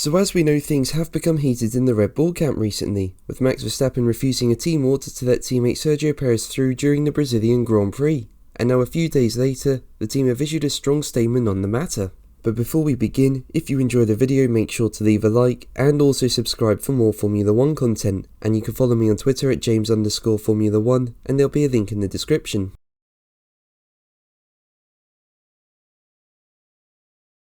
So as we know, things have become heated in the Red Bull camp recently, with Max Verstappen refusing a team order to let teammate Sergio Perez through during the Brazilian Grand Prix. And now a few days later, the team have issued a strong statement on the matter. But before we begin, if you enjoy the video, make sure to leave a like and also subscribe for more Formula 1 content. And you can follow me on Twitter at James_Formula1 and there'll be a link in the description.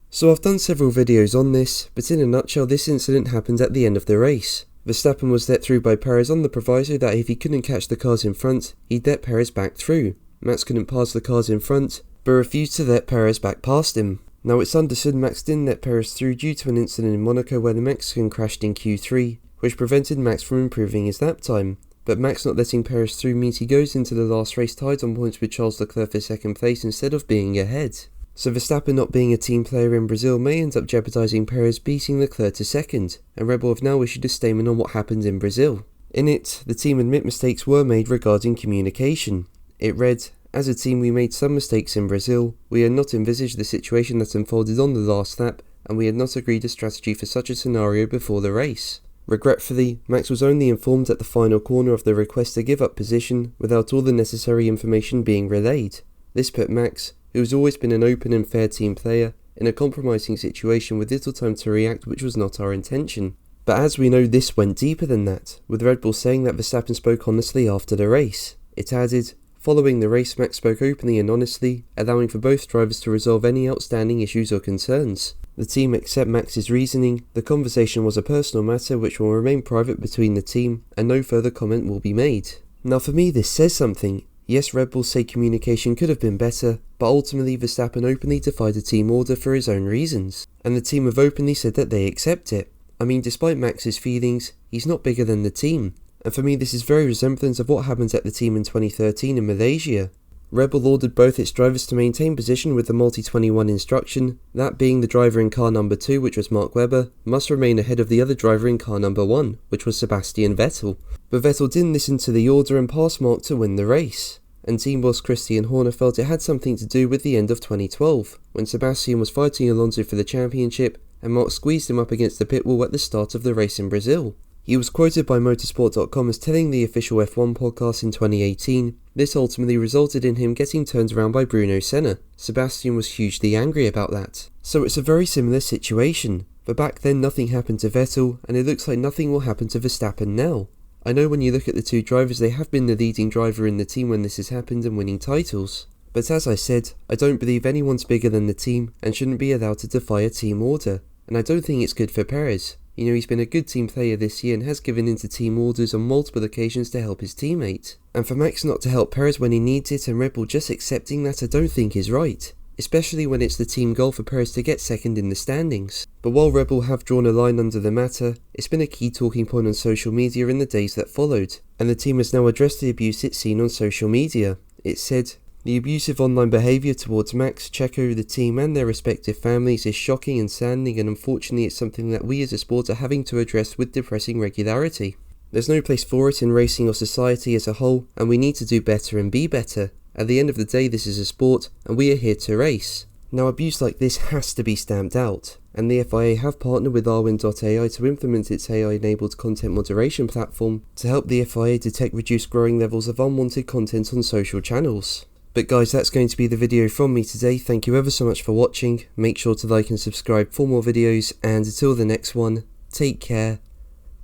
So I've done several videos on this, but in a nutshell this incident happened at the end of the race. Verstappen was let through by Perez on the proviso that if he couldn't catch the cars in front, he'd let Perez back through. Max couldn't pass the cars in front, but refused to let Perez back past him. Now it's understood Max didn't let Perez through due to an incident in Monaco where the Mexican crashed in Q3, which prevented Max from improving his lap time. But Max not letting Perez through means he goes into the last race tied on points with Charles Leclerc for second place instead of being ahead. So Verstappen not being a team player in Brazil may end up jeopardising Perez beating Leclerc to second, and Red Bull have now issued a statement on what happened in Brazil. In it, the team admit mistakes were made regarding communication. It read, "As a team we made some mistakes in Brazil, we had not envisaged the situation that unfolded on the last lap, and we had not agreed a strategy for such a scenario before the race. Regretfully, Max was only informed at the final corner of the request to give up position without all the necessary information being relayed. This put Max, who has always been an open and fair team player, in a compromising situation with little time to react, which was not our intention." But as we know, this went deeper than that, with Red Bull saying that Verstappen spoke honestly after the race. It added, "Following the race, Max spoke openly and honestly, allowing for both drivers to resolve any outstanding issues or concerns. The team accept Max's reasoning. The conversation was a personal matter which will remain private between the team, and no further comment will be made." Now for me this says something. Yes, Red Bull say communication could have been better, but ultimately Verstappen openly defied a team order for his own reasons, and the team have openly said that they accept it. I mean, despite Max's feelings, he's not bigger than the team, and for me this is very resemblant of what happened at the team in 2013 in Malaysia. Red Bull ordered both its drivers to maintain position with the multi-21 instruction, that being the driver in car number 2, which was Mark Webber, must remain ahead of the other driver in car number 1, which was Sebastian Vettel. But Vettel didn't listen to the order and passed Mark to win the race. And team boss Christian Horner felt it had something to do with the end of 2012, when Sebastian was fighting Alonso for the championship and Mark squeezed him up against the pit wall at the start of the race in Brazil. He was quoted by motorsport.com as telling the official F1 podcast in 2018, this ultimately resulted in him getting turned around by Bruno Senna. Sebastian was hugely angry about that. So it's a very similar situation, but back then nothing happened to Vettel and it looks like nothing will happen to Verstappen now. I know when you look at the two drivers they have been the leading driver in the team when this has happened and winning titles. But as I said, I don't believe anyone's bigger than the team and shouldn't be allowed to defy a team order. And I don't think it's good for Perez. You know, he's been a good team player this year and has given in to team orders on multiple occasions to help his teammate. And for Max not to help Perez when he needs it and Red Bull just accepting that, I don't think is right. Especially when it's the team goal for Perez to get second in the standings. But while Red Bull have drawn a line under the matter, it's been a key talking point on social media in the days that followed, and the team has now addressed the abuse it's seen on social media. It said, "The abusive online behaviour towards Max, Checo, the team and their respective families is shocking and saddening, and unfortunately it's something that we as a sport are having to address with depressing regularity. There's no place for it in racing or society as a whole, and we need to do better and be better. At the end of the day, this is a sport, and we are here to race." Now abuse like this has to be stamped out, and the FIA have partnered with Arwin.ai to implement its AI-enabled content moderation platform to help the FIA detect reduced growing levels of unwanted content on social channels. But guys, that's going to be the video from me today. Thank you ever so much for watching. Make sure to like and subscribe for more videos, and until the next one, take care.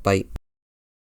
Bye.